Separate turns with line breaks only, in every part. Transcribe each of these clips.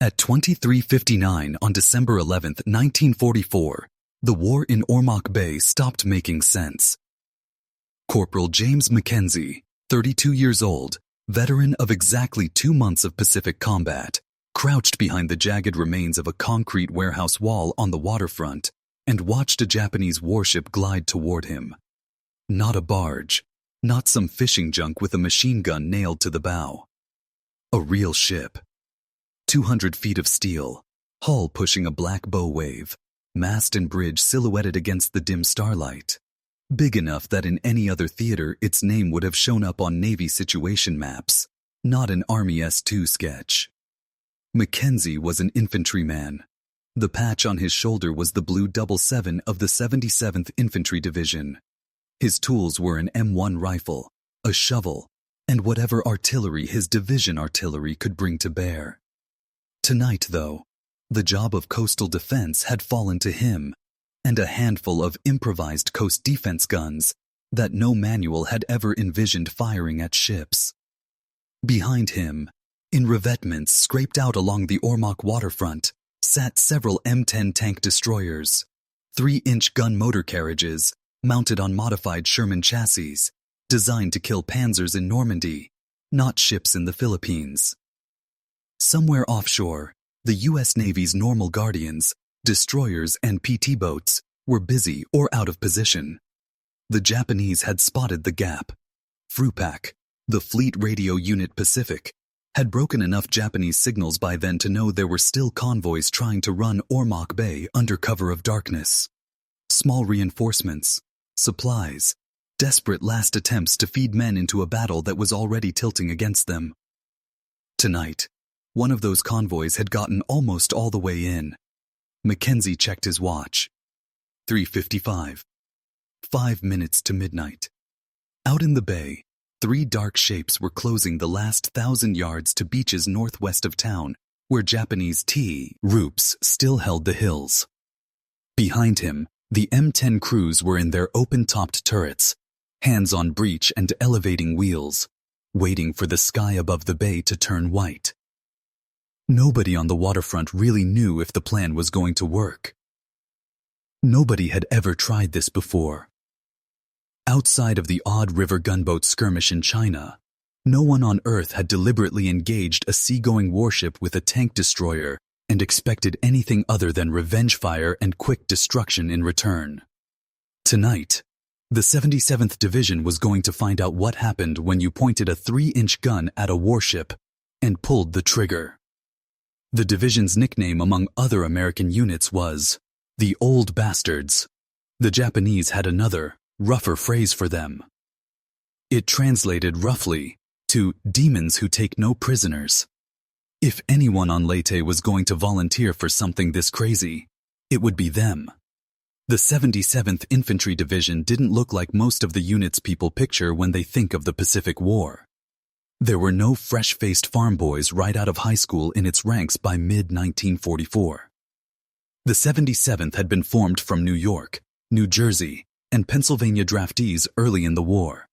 At 23:59 on December 11, 1944, the war in Ormoc Bay stopped making sense. Corporal James Mackenzie, 32 years old, veteran of exactly 2 months of Pacific combat, crouched behind the jagged remains of a concrete warehouse wall on the waterfront and watched a Japanese warship glide toward him. Not a barge, not some fishing junk with a machine gun nailed to the bow. A real ship. 200 feet of steel, hull pushing a black bow wave, mast and bridge silhouetted against the dim starlight. Big enough that in any other theater its name would have shown up on Navy situation maps, not an Army S2 sketch. Mackenzie was an infantryman. The patch on his shoulder was the blue 77 of the 77th Infantry Division. His tools were an M1 rifle, a shovel, and whatever artillery his division artillery could bring to bear. Tonight, though, the job of coastal defense had fallen to him, and a handful of improvised coast defense guns that no manual had ever envisioned firing at ships. Behind him, in revetments scraped out along the Ormoc waterfront, sat several M10 tank destroyers, 3-inch gun motor carriages mounted on modified Sherman chassis, designed to kill panzers in Normandy, not ships in the Philippines. Somewhere offshore, the U.S. Navy's normal guardians, destroyers and PT boats, were busy or out of position. The Japanese had spotted the gap. FRUPAC, the Fleet Radio Unit Pacific, had broken enough Japanese signals by then to know there were still convoys trying to run Ormoc Bay under cover of darkness. Small reinforcements, supplies, desperate last attempts to feed men into a battle that was already tilting against them. Tonight, one of those convoys had gotten almost all the way in. Mackenzie checked his watch. 3:55. 5 minutes to midnight. Out in the bay, 3 dark shapes were closing the last 1,000 yards to beaches northwest of town, where Japanese T-ROOPs still held the hills. Behind him, the M10 crews were in their open-topped turrets, hands on breech and elevating wheels, waiting for the sky above the bay to turn white. Nobody on the waterfront really knew if the plan was going to work. Nobody had ever tried this before. Outside of the odd river gunboat skirmish in China, no one on Earth had deliberately engaged a seagoing warship with a tank destroyer and expected anything other than revenge fire and quick destruction in return. Tonight, the 77th Division was going to find out what happened when you pointed a 3-inch gun at a warship and pulled the trigger. The division's nickname among other American units was the Old Bastards. The Japanese had another, rougher phrase for them. It translated roughly to demons who take no prisoners. If anyone on Leyte was going to volunteer for something this crazy, it would be them. The 77th Infantry Division didn't look like most of the units people picture when they think of the Pacific War. There were no fresh-faced farm boys right out of high school in its ranks by mid-1944. The 77th had been formed from New York, New Jersey, and Pennsylvania draftees early in the war.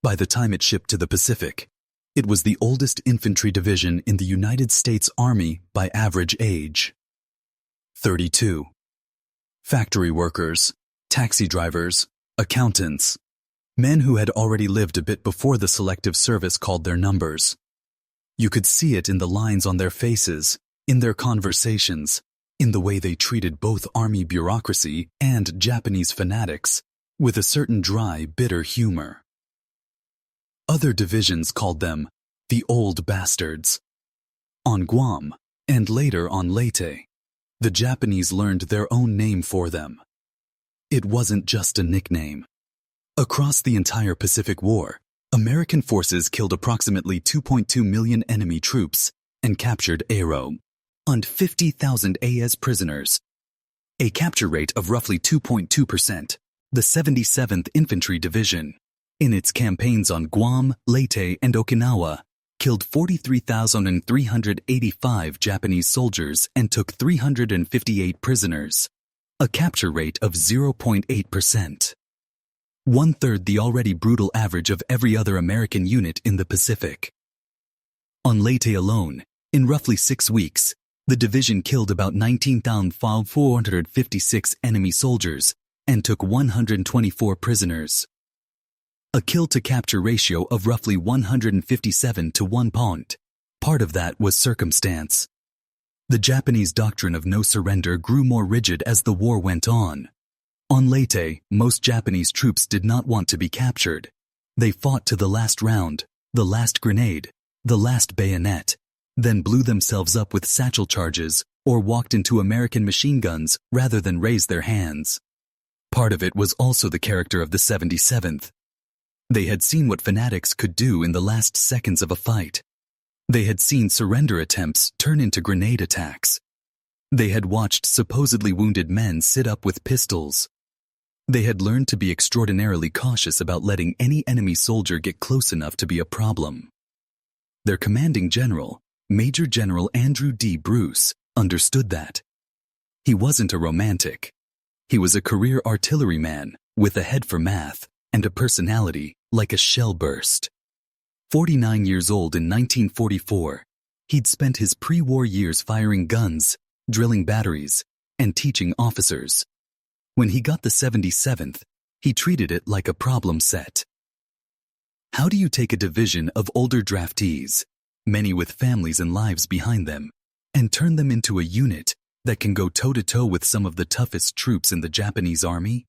By the time it shipped to the Pacific, it was the oldest infantry division in the United States Army by average age. 32. Factory workers, taxi drivers, accountants, men who had already lived a bit before the selective service called their numbers. You could see it in the lines on their faces, in their conversations, in the way they treated both Army bureaucracy and Japanese fanatics, with a certain dry, bitter humor. Other divisions called them the Old Bastards. On Guam, and later on Leyte, the Japanese learned their own name for them. It wasn't just a nickname. Across the entire Pacific War, American forces killed approximately 2.2 million enemy troops and captured around 50,000 AS prisoners. A capture rate of roughly 2.2%, the 77th Infantry Division, in its campaigns on Guam, Leyte, and Okinawa, killed 43,385 Japanese soldiers and took 358 prisoners, a capture rate of 0.8%. 1/3 the already brutal average of every other American unit in the Pacific. On Leyte alone, in roughly 6 weeks, The division killed about 19,456 enemy soldiers and took 124 prisoners. A kill-to-capture ratio of roughly 157 to 1 point. Part of that was circumstance. The Japanese doctrine of no surrender grew more rigid as the war went on. On Leyte, most Japanese troops did not want to be captured. They fought to the last round, the last grenade, the last bayonet, then blew themselves up with satchel charges or walked into American machine guns rather than raise their hands. Part of it was also the character of the 77th. They had seen what fanatics could do in the last seconds of a fight. They had seen surrender attempts turn into grenade attacks. They had watched supposedly wounded men sit up with pistols. They had learned to be extraordinarily cautious about letting any enemy soldier get close enough to be a problem. Their commanding general, Major General Andrew D. Bruce, understood that. He wasn't a romantic. He was a career artilleryman with a head for math and a personality like a shell burst. 49 years old in 1944, he'd spent his pre-war years firing guns, drilling batteries, and teaching officers. When he got the 77th, he treated it like a problem set. How do you take a division of older draftees, many with families and lives behind them, and turn them into a unit that can go toe-to-toe with some of the toughest troops in the Japanese army?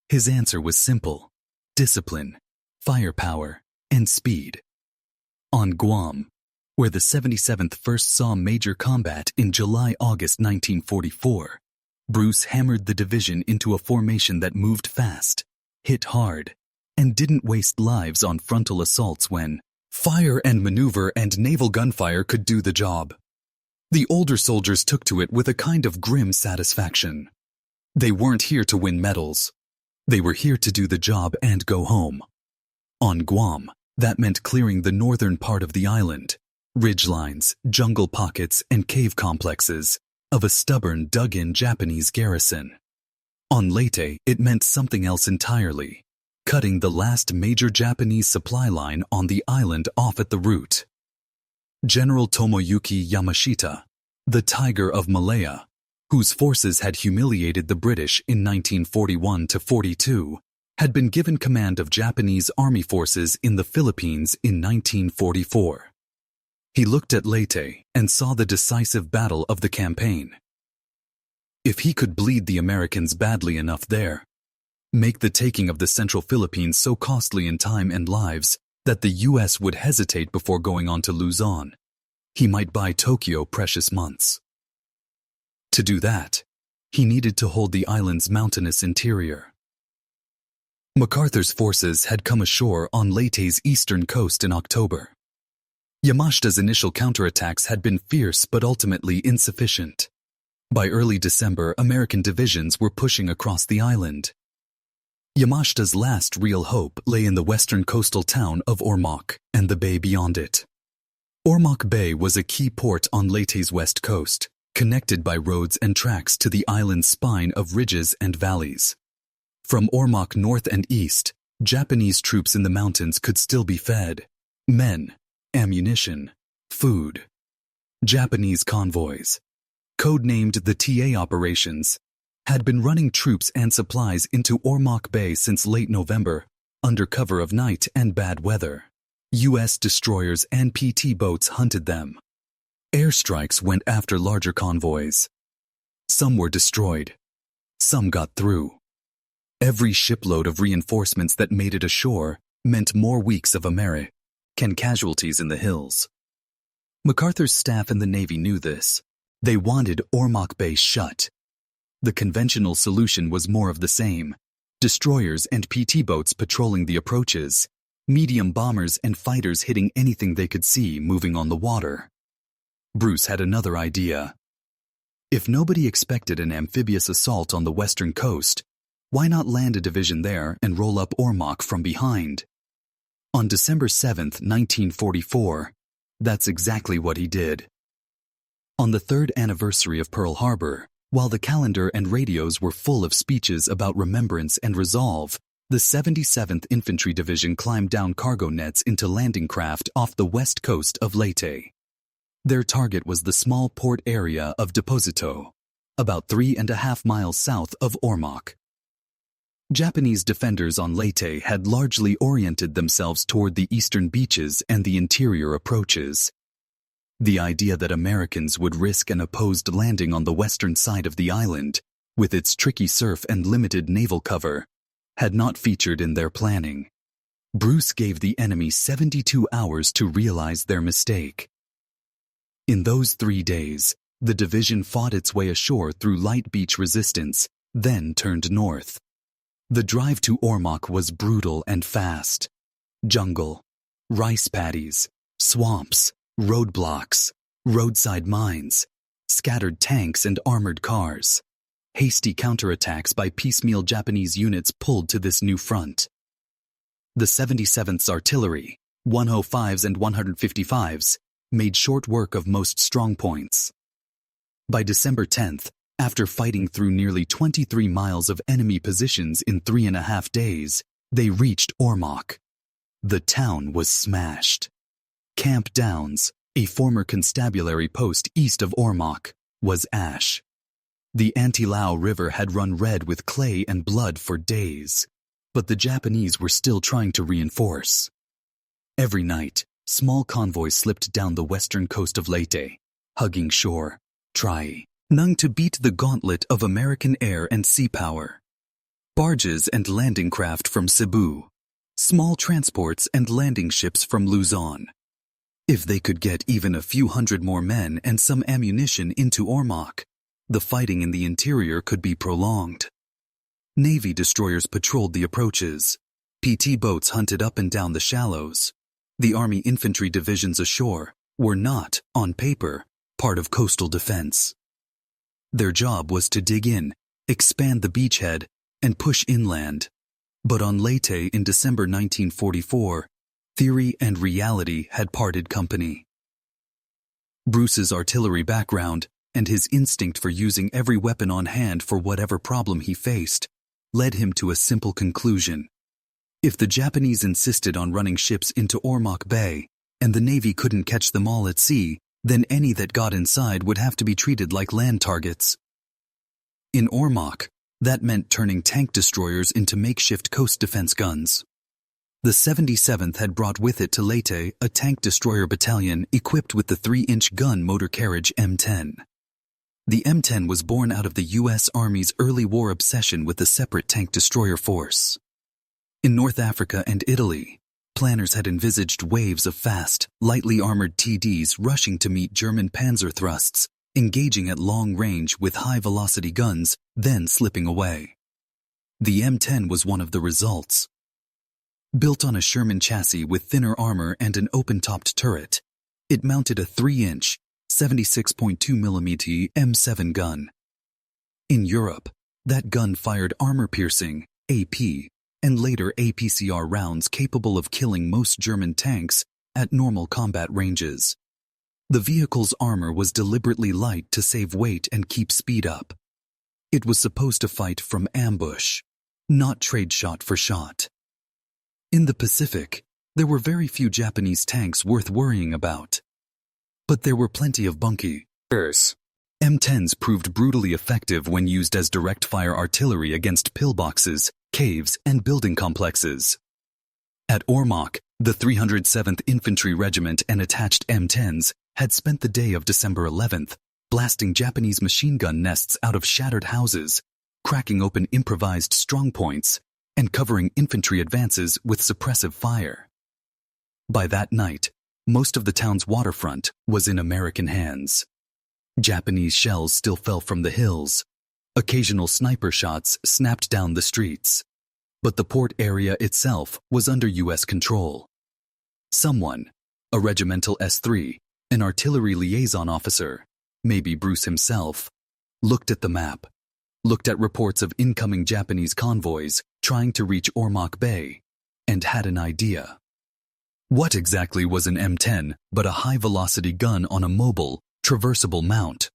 His answer was simple: discipline, firepower, and speed. On Guam, where the 77th first saw major combat in July-August 1944, Bruce hammered the division into a formation that moved fast, hit hard, and didn't waste lives on frontal assaults when fire and maneuver and naval gunfire could do the job. The older soldiers took to it with a kind of grim satisfaction. They weren't here to win medals. They were here to do the job and go home. On Guam, that meant clearing the northern part of the island, ridgelines, jungle pockets, and cave complexes of a stubborn, dug-in Japanese garrison. On Leyte, it meant something else entirely: cutting the last major Japanese supply line on the island off at the root. General Tomoyuki Yamashita, the Tiger of Malaya, whose forces had humiliated the British in 1941-42, had been given command of Japanese army forces in the Philippines in 1944. He looked at Leyte and saw the decisive battle of the campaign. If he could bleed the Americans badly enough there, make the taking of the Central Philippines so costly in time and lives that the U.S. would hesitate before going on to Luzon, he might buy Tokyo precious months. To do that, he needed to hold the island's mountainous interior. MacArthur's forces had come ashore on Leyte's eastern coast in October. Yamashita's initial counterattacks had been fierce but ultimately insufficient. By early December, American divisions were pushing across the island. Yamashita's last real hope lay in the western coastal town of Ormoc and the bay beyond it. Ormoc Bay was a key port on Leyte's west coast, connected by roads and tracks to the island's spine of ridges and valleys. From Ormoc north and east, Japanese troops in the mountains could still be fed: men, ammunition, food. Japanese convoys, codenamed the TA operations, had been running troops and supplies into Ormoc Bay since late November, under cover of night and bad weather. U.S. destroyers and PT boats hunted them. Airstrikes went after larger convoys. Some were destroyed. Some got through. Every shipload of reinforcements that made it ashore meant more weeks of American casualties in the hills. MacArthur's staff and the Navy knew this. They wanted Ormoc Bay shut. The conventional solution was more of the same: destroyers and PT boats patrolling the approaches, medium bombers and fighters hitting anything they could see moving on the water. Bruce had another idea. If nobody expected an amphibious assault on the western coast, why not land a division there and roll up Ormoc from behind? On December 7, 1944, that's exactly what he did. On the third anniversary of Pearl Harbor, while the calendar and radios were full of speeches about remembrance and resolve, the 77th Infantry Division climbed down cargo nets into landing craft off the west coast of Leyte. Their target was the small port area of Deposito, about 3.5 miles south of Ormoc. Japanese defenders on Leyte had largely oriented themselves toward the eastern beaches and the interior approaches. The idea that Americans would risk an opposed landing on the western side of the island, with its tricky surf and limited naval cover, had not featured in their planning. Bruce gave the enemy 72 hours to realize their mistake. In those 3 days, the division fought its way ashore through light beach resistance, then turned north. The drive to Ormoc was brutal and fast. Jungle, rice paddies, swamps, roadblocks, roadside mines, scattered tanks and armored cars. Hasty counterattacks by piecemeal Japanese units pulled to this new front. The 77th's artillery, 105s and 155s, made short work of most strongpoints. By December 10th, after fighting through nearly 23 miles of enemy positions in 3.5 days, they reached Ormoc. The town was smashed. Camp Downs, a former constabulary post east of Ormoc, was ash. The Antilao River had run red with clay and blood for days, but the Japanese were still trying to reinforce. Every night, small convoys slipped down the western coast of Leyte, hugging shore, trying to beat the gauntlet of American air and sea power. Barges and landing craft from Cebu, small transports and landing ships from Luzon. If they could get even a few hundred more men and some ammunition into Ormoc, the fighting in the interior could be prolonged. Navy destroyers patrolled the approaches. PT boats hunted up and down the shallows. The Army Infantry Divisions ashore were not, on paper, part of coastal defense. Their job was to dig in, expand the beachhead, and push inland. But on Leyte in December 1944, theory and reality had parted company. Bruce's artillery background and his instinct for using every weapon on hand for whatever problem he faced led him to a simple conclusion. If the Japanese insisted on running ships into Ormoc Bay, and the Navy couldn't catch them all at sea, then any that got inside would have to be treated like land targets. In Ormoc, that meant turning tank destroyers into makeshift coast defense guns. The 77th had brought with it to Leyte a tank destroyer battalion equipped with the 3-inch gun motor carriage M10. The M10 was born out of the U.S. Army's early war obsession with a separate tank destroyer force. In North Africa and Italy, planners had envisaged waves of fast, lightly armored TDs rushing to meet German Panzer thrusts, engaging at long range with high-velocity guns, then slipping away. The M10 was one of the results. Built on a Sherman chassis with thinner armor and an open-topped turret, it mounted a 3-inch, 76.2mm M7 gun. In Europe, that gun fired armor-piercing, AP, and later APCR rounds capable of killing most German tanks at normal combat ranges. The vehicle's armor was deliberately light to save weight and keep speed up. It was supposed to fight from ambush, not trade shot for shot. In the Pacific, there were very few Japanese tanks worth worrying about. But there were plenty of bunkers. M10s proved brutally effective when used as direct-fire artillery against pillboxes, caves, and building complexes. At Ormoc, the 307th Infantry Regiment and attached M10s had spent the day of December 11th blasting Japanese machine gun nests out of shattered houses, cracking open improvised strongpoints, and covering infantry advances with suppressive fire. By that night, most of the town's waterfront was in American hands. Japanese shells still fell from the hills. Occasional sniper shots snapped down the streets. But the port area itself was under U.S. control. Someone, a regimental S3, an artillery liaison officer, maybe Bruce himself, looked at the map, looked at reports of incoming Japanese convoys trying to reach Ormoc Bay, and had an idea. What exactly was an M10 but a high-velocity gun on a mobile, traversable mount?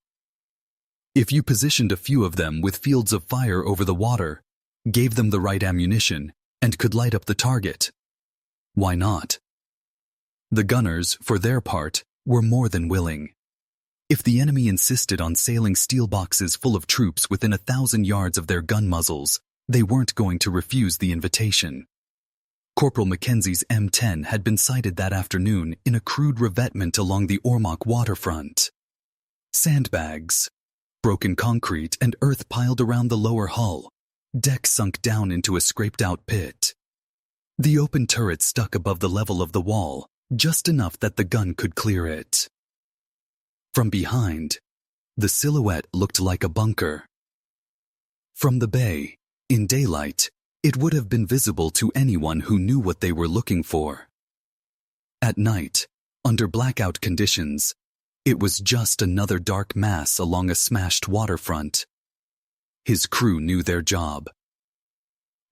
If you positioned a few of them with fields of fire over the water, gave them the right ammunition, and could light up the target, why not? The gunners, for their part, were more than willing. If the enemy insisted on sailing steel boxes full of troops within 1,000 yards of their gun muzzles, they weren't going to refuse the invitation. Corporal Mackenzie's M10 had been sighted that afternoon in a crude revetment along the Ormoc waterfront. Sandbags, broken concrete and earth piled around the lower hull, deck sunk down into a scraped-out pit. The open turret stuck above the level of the wall, just enough that the gun could clear it. From behind, the silhouette looked like a bunker. From the bay, in daylight, it would have been visible to anyone who knew what they were looking for. At night, under blackout conditions, it was just another dark mass along a smashed waterfront. His crew knew their job.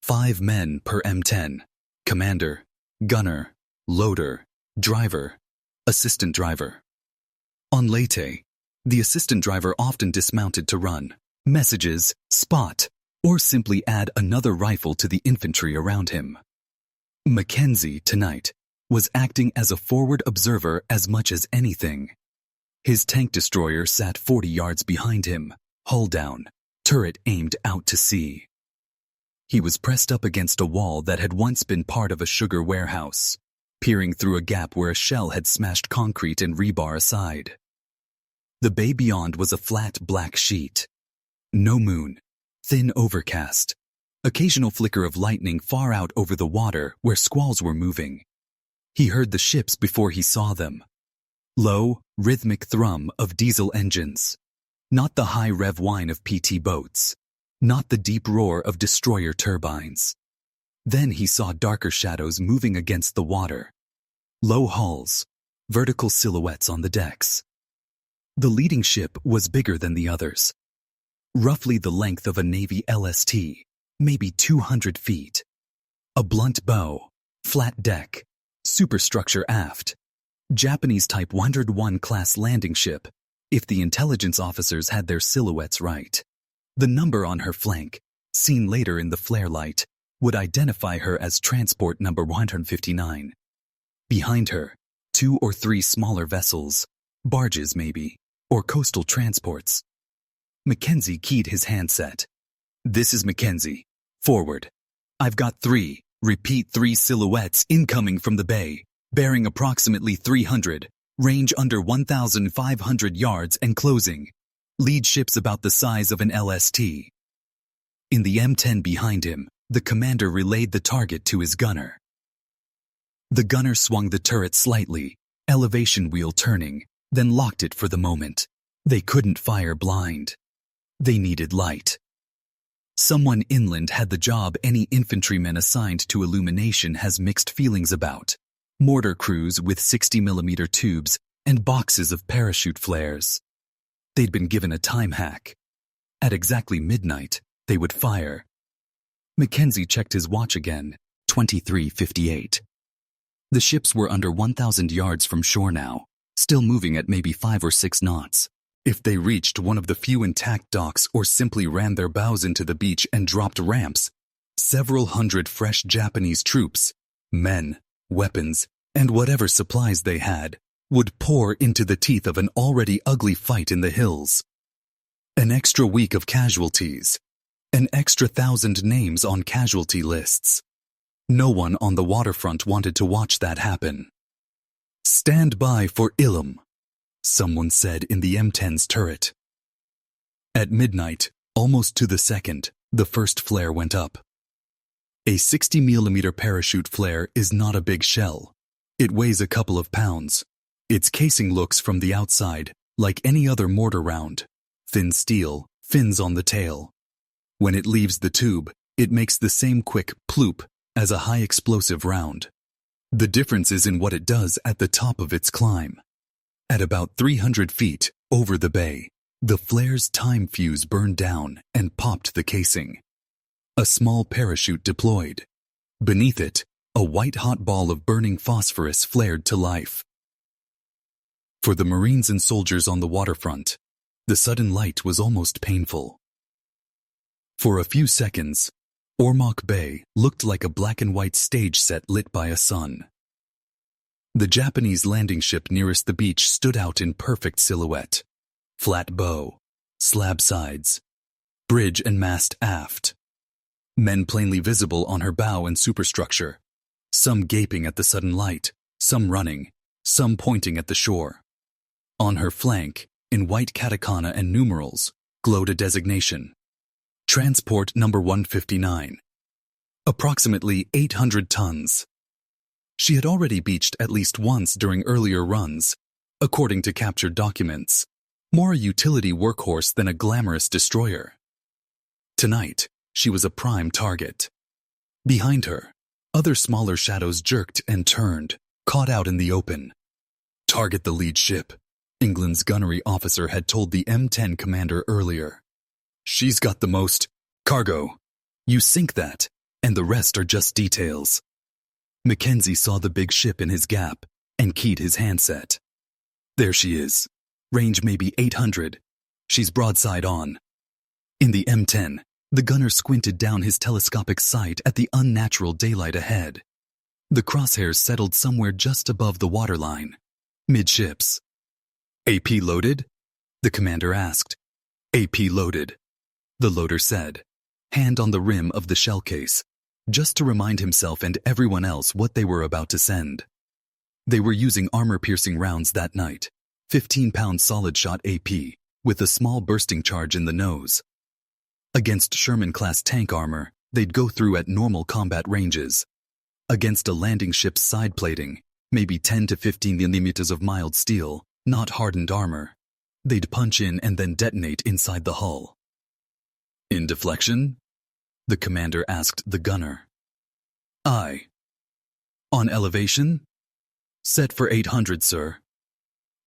5 men per M10, commander, gunner, loader, driver, assistant driver. On Leyte, the assistant driver often dismounted to run messages, spot, or simply add another rifle to the infantry around him. Mackenzie, tonight, was acting as a forward observer as much as anything. His tank destroyer sat 40 yards behind him, hull down, turret aimed out to sea. He was pressed up against a wall that had once been part of a sugar warehouse, peering through a gap where a shell had smashed concrete and rebar aside. The bay beyond was a flat black sheet. No moon, thin overcast, occasional flicker of lightning far out over the water where squalls were moving. He heard the ships before he saw them. Low, rhythmic thrum of diesel engines. Not the high rev whine of PT boats. Not the deep roar of destroyer turbines. Then he saw darker shadows moving against the water. Low hulls, vertical silhouettes on the decks. The leading ship was bigger than the others. Roughly the length of a Navy LST, maybe 200 feet. A blunt bow, flat deck, superstructure aft. Japanese Type 101 class landing ship, if the intelligence officers had their silhouettes right. The number on her flank, seen later in the flare light, would identify her as transport number 159. Behind her, 2 or 3 smaller vessels, barges maybe, or coastal transports. Mackenzie keyed his handset. This is Mackenzie. Forward. I've got 3, repeat 3 silhouettes incoming from the bay, bearing approximately 300, range under 1,500 yards and closing. Lead ships about the size of an LST. In the M10 behind him, the commander relayed the target to his gunner. The gunner swung the turret slightly, elevation wheel turning, then locked it for the moment. They couldn't fire blind. They needed light. Someone inland had the job any infantryman assigned to illumination has mixed feelings about. Mortar crews with 60mm tubes and boxes of parachute flares. They'd been given a time hack. At exactly midnight, they would fire. Mackenzie checked his watch again, 23:58. The ships were under 1,000 yards from shore now, still moving at maybe 5 or 6 knots. If they reached one of the few intact docks or simply ran their bows into the beach and dropped ramps, several hundred fresh Japanese troops, men, weapons, and whatever supplies they had, would pour into the teeth of an already ugly fight in the hills. An extra week of casualties. An extra 1,000 names on casualty lists. No one on the waterfront wanted to watch that happen. Stand by for Ilum, someone said in the M10's turret. At midnight, almost to the second, the first flare went up. A 60mm parachute flare is not a big shell. It weighs a couple of pounds. Its casing looks from the outside like any other mortar round. Thin steel, fins on the tail. When it leaves the tube, it makes the same quick ploop as a high explosive round. The difference is in what it does at the top of its climb. At about 300 feet over the bay, the flare's time fuse burned down and popped the casing. A small parachute deployed. Beneath it, a white-hot ball of burning phosphorus flared to life. For the Marines and soldiers on the waterfront, the sudden light was almost painful. For a few seconds, Ormoc Bay looked like a black-and-white stage set lit by a sun. The Japanese landing ship nearest the beach stood out in perfect silhouette, Flat bow, slab sides, bridge and mast aft. Men plainly visible on her bow and superstructure, some gaping at the sudden light, some running, some pointing at the shore. On her flank, in white katakana and numerals, glowed a designation. Transport number 159. Approximately 800 tons. She had already beached at least once during earlier runs, according to captured documents, more a utility workhorse than a glamorous destroyer. Tonight, she was a prime target. Behind her, other smaller shadows jerked and turned, caught out in the open. Target the lead ship, England's gunnery officer had told the M10 commander earlier. She's got the most cargo. You sink that, and the rest are just details. Mackenzie saw the big ship in his gap and keyed his handset. There she is. Range maybe 800. She's broadside on. In the M10, the gunner squinted down his telescopic sight at the unnatural daylight ahead. The crosshairs settled somewhere just above the waterline, midships. AP loaded? The commander asked. AP loaded, the loader said, hand on the rim of the shell case, just to remind himself and everyone else what they were about to send. They were using armor-piercing rounds that night, 15-pound solid-shot AP, with a small bursting charge in the nose. Against Sherman-class tank armor, they'd go through at normal combat ranges. Against a landing ship's side plating, maybe 10 to 15 millimeters of mild steel, not hardened armor, they'd punch in and then detonate inside the hull. In deflection? The commander asked the gunner. Aye. On elevation? Set for 800, sir.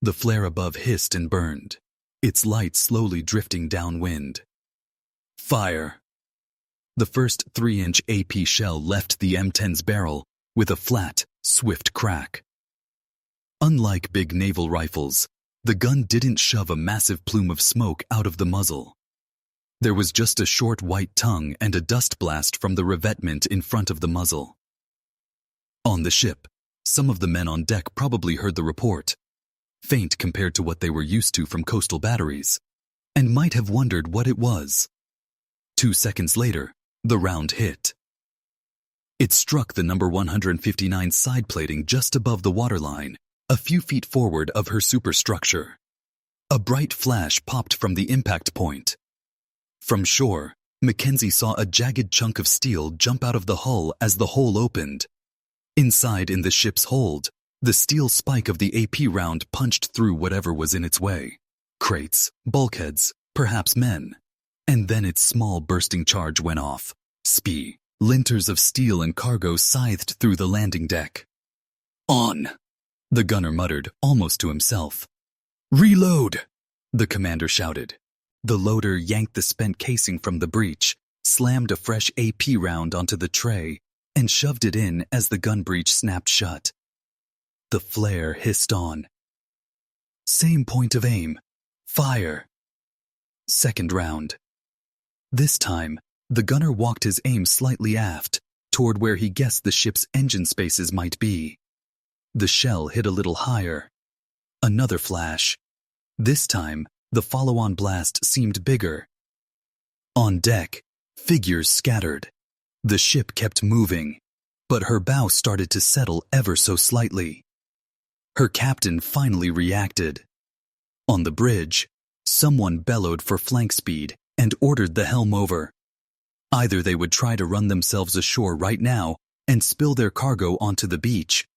The flare above hissed and burned, its light slowly drifting downwind. Fire. The first 3-inch AP shell left the M10's barrel with a flat, swift crack. Unlike big naval rifles, the gun didn't shove a massive plume of smoke out of the muzzle. There was just a short white tongue and a dust blast from the revetment in front of the muzzle. On the ship, some of the men on deck probably heard the report, faint compared to what they were used to from coastal batteries, and might have wondered what it was. 2 seconds later, the round hit. It struck the number 159 side plating just above the waterline, a few feet forward of her superstructure. A bright flash popped from the impact point. From shore, Mackenzie saw a jagged chunk of steel jump out of the hull as the hole opened. Inside in the ship's hold, the steel spike of the AP round punched through whatever was in its way. Crates, bulkheads, perhaps men. And then its small bursting charge went off. Spee. Linters of steel and cargo scythed through the landing deck. On! The gunner muttered, almost to himself. Reload! The commander shouted. The loader yanked the spent casing from the breech, slammed a fresh AP round onto the tray, and shoved it in as the gun breech snapped shut. The flare hissed on. Same point of aim. Fire. Second round. This time, the gunner walked his aim slightly aft, toward where he guessed the ship's engine spaces might be. The shell hit a little higher. Another flash. This time, the follow-on blast seemed bigger. On deck, figures scattered. The ship kept moving, but her bow started to settle ever so slightly. Her captain finally reacted. On the bridge, someone bellowed for flank speed and ordered the helm over. Either they would try to run themselves ashore right now and spill their cargo onto the beach,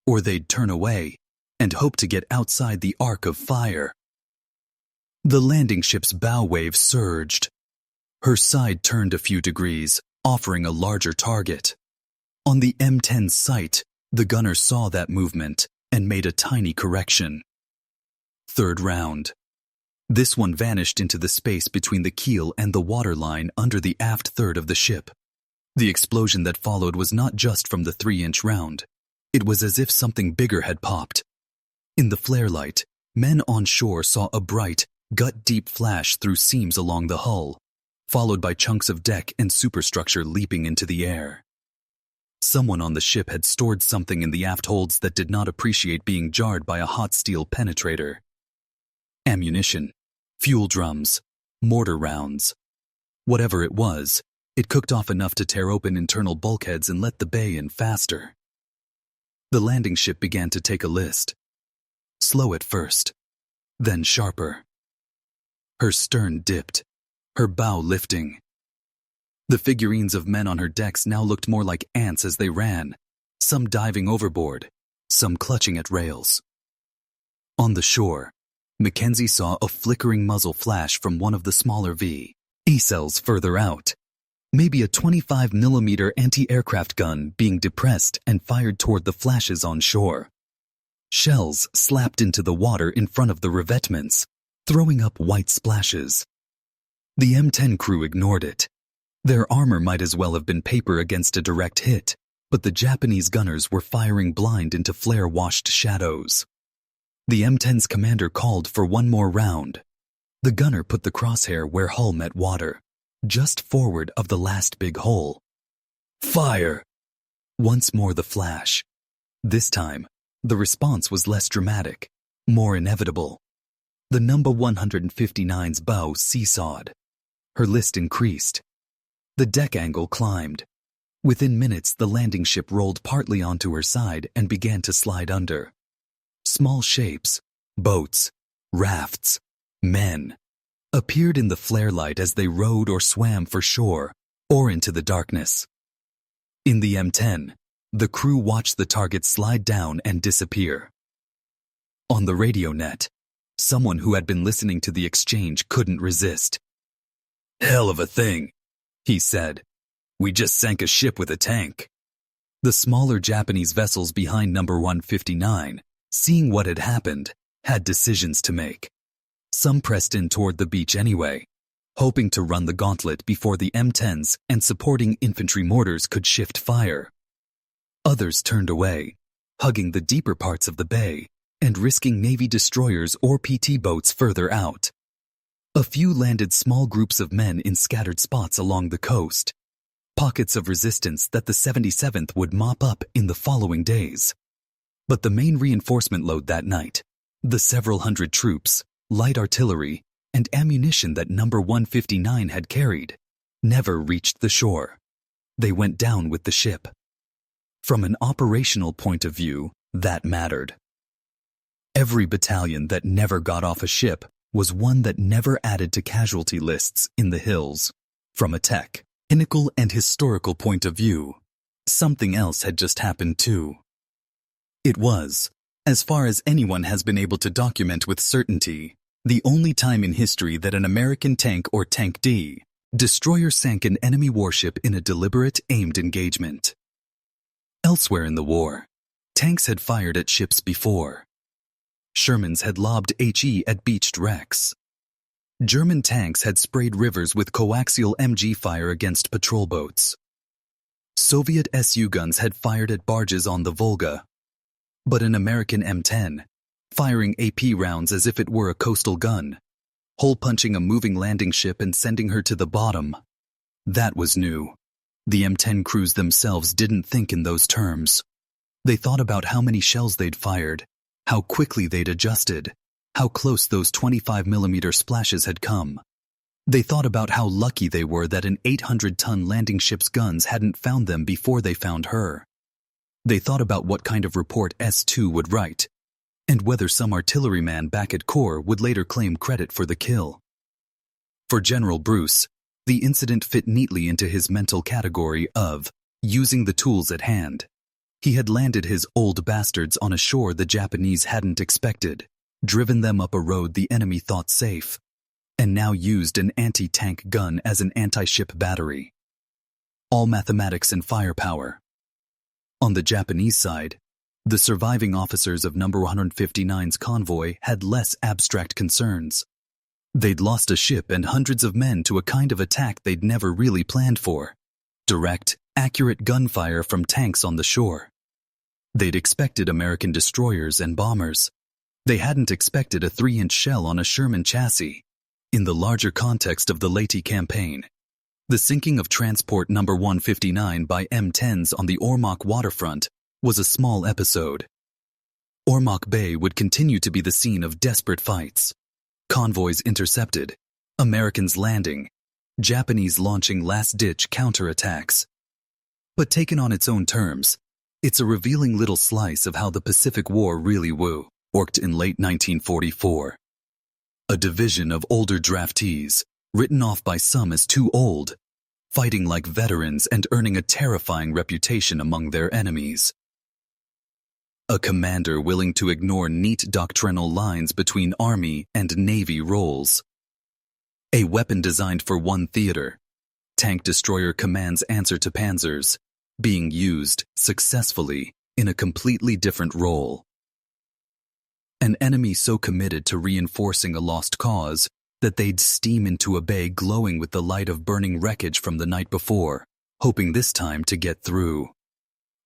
or they'd turn away and hope to get outside the arc of fire. The landing ship's bow wave surged. Her side turned a few degrees, offering a larger target. On the M10's sight, the gunner saw that movement and made a tiny correction. Third round. This one vanished into the space between the keel and the waterline under the aft third of the ship. The explosion that followed was not just from the 3-inch round. It was as if something bigger had popped. In the flare light, men on shore saw a bright, gut-deep flash through seams along the hull, followed by chunks of deck and superstructure leaping into the air. Someone on the ship had stored something in the aft holds that did not appreciate being jarred by a hot steel penetrator. Ammunition, Fuel drums, mortar rounds. Whatever it was, it cooked off enough to tear open internal bulkheads and let the bay in faster. The landing ship began to take a list. Slow at first, then sharper. Her stern dipped, her bow lifting. The figurines of men on her decks now looked more like ants as they ran, some diving overboard, some clutching at rails. On the shore, Mackenzie saw a flickering muzzle flash from one of the smaller V.E. cells further out. Maybe a 25mm anti-aircraft gun being depressed and fired toward the flashes on shore. Shells slapped into the water in front of the revetments, throwing up white splashes. The M10 crew ignored it. Their armor might as well have been paper against a direct hit, but the Japanese gunners were firing blind into flare-washed shadows. The M10's commander called for one more round. The gunner put the crosshair where hull met water, just forward of the last big hole. Fire! Once more the flash. This time, the response was less dramatic, more inevitable. The number 159's bow seesawed. Her list increased. The deck angle climbed. Within minutes, the landing ship rolled partly onto her side and began to slide under. Small shapes, boats, rafts, men, appeared in the flare light as they rowed or swam for shore or into the darkness. In the M10, the crew watched the target slide down and disappear. On the radio net, someone who had been listening to the exchange couldn't resist. "Hell of a thing," he said. "We just sank a ship with a tank." The smaller Japanese vessels behind number 159, seeing what had happened, had decisions to make. Some pressed in toward the beach anyway, hoping to run the gauntlet before the M10s and supporting infantry mortars could shift fire. Others turned away, hugging the deeper parts of the bay and risking Navy destroyers or PT boats further out. A few landed small groups of men in scattered spots along the coast, pockets of resistance that the 77th would mop up in the following days. But the main reinforcement load that night, the several hundred troops, light artillery, and ammunition that number 159 had carried, never reached the shore. They went down with the ship. From an operational point of view, that mattered. Every battalion that never got off a ship was one that never added to casualty lists in the hills. From a technical and historical point of view, something else had just happened too. It was, as far as anyone has been able to document with certainty, the only time in history that an American tank or Tank D destroyer sank an enemy warship in a deliberate, aimed engagement. Elsewhere in the war, tanks had fired at ships before. Shermans had lobbed HE at beached wrecks. German tanks had sprayed rivers with coaxial MG fire against patrol boats. Soviet SU guns had fired at barges on the Volga. But an American M10, firing AP rounds as if it were a coastal gun, hole-punching a moving landing ship and sending her to the bottom, that was new. The M10 crews themselves didn't think in those terms. They thought about how many shells they'd fired, how quickly they'd adjusted, how close those 25mm splashes had come. They thought about how lucky they were that an 800-ton landing ship's guns hadn't found them before they found her. They thought about what kind of report S2 would write, and whether some artilleryman back at Corps would later claim credit for the kill. For General Bruce, the incident fit neatly into his mental category of using the tools at hand. He had landed his old bastards on a shore the Japanese hadn't expected, driven them up a road the enemy thought safe, and now used an anti-tank gun as an anti-ship battery. All mathematics and firepower. On the Japanese side, the surviving officers of number 159's convoy had less abstract concerns. They'd lost a ship and hundreds of men to a kind of attack they'd never really planned for. Direct, accurate gunfire from tanks on the shore. They'd expected American destroyers and bombers. They hadn't expected a 3-inch shell on a Sherman chassis. In the larger context of the Leyte campaign, the sinking of transport number 159 by M10s on the Ormoc waterfront was a small episode. Ormoc Bay would continue to be the scene of desperate fights. convoys intercepted, Americans landing, Japanese launching last-ditch counterattacks. But taken on its own terms, it's a revealing little slice of how the Pacific War really worked in late 1944. A division of older draftees, written off by some as too old, fighting like veterans and earning a terrifying reputation among their enemies. A commander willing to ignore neat doctrinal lines between Army and Navy roles. A weapon designed for one theater, tank destroyer command's answer to Panzers, being used successfully in a completely different role. An enemy so committed to reinforcing a lost cause that they'd steam into a bay glowing with the light of burning wreckage from the night before, hoping this time to get through.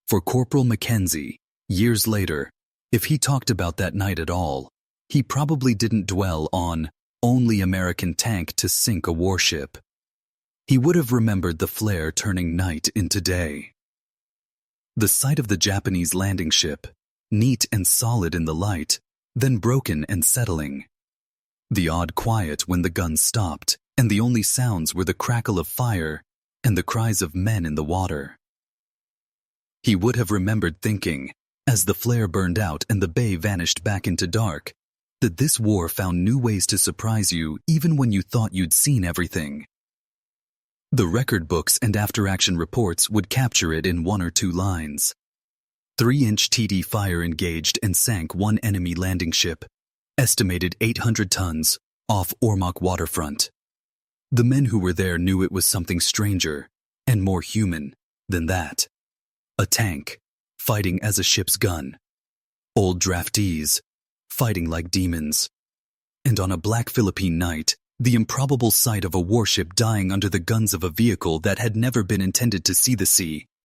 For Corporal Mackenzie, years later, if he talked about that night at all, he probably didn't dwell on only American tank to sink a warship. He would have remembered the flare turning night into day. The sight of the Japanese landing ship, neat and solid in the light, then broken and settling. The odd quiet when the guns stopped, and the only sounds were the crackle of fire and the cries of men in the water. He would have remembered thinking, as the flare burned out and the bay vanished back into dark, that this war found new ways to surprise you even when you thought you'd seen everything. The record books and after-action reports would capture it in 1 or 2 lines. 3-inch TD fire engaged and sank one enemy landing ship, estimated 800 tons, off Ormoc waterfront. The men who were there knew it was something stranger and more human than that. A tank, fighting as a ship's gun. Old draftees, fighting like demons. And on a black Philippine night, the improbable sight of a warship dying under the guns of a vehicle that had never been intended to see the sea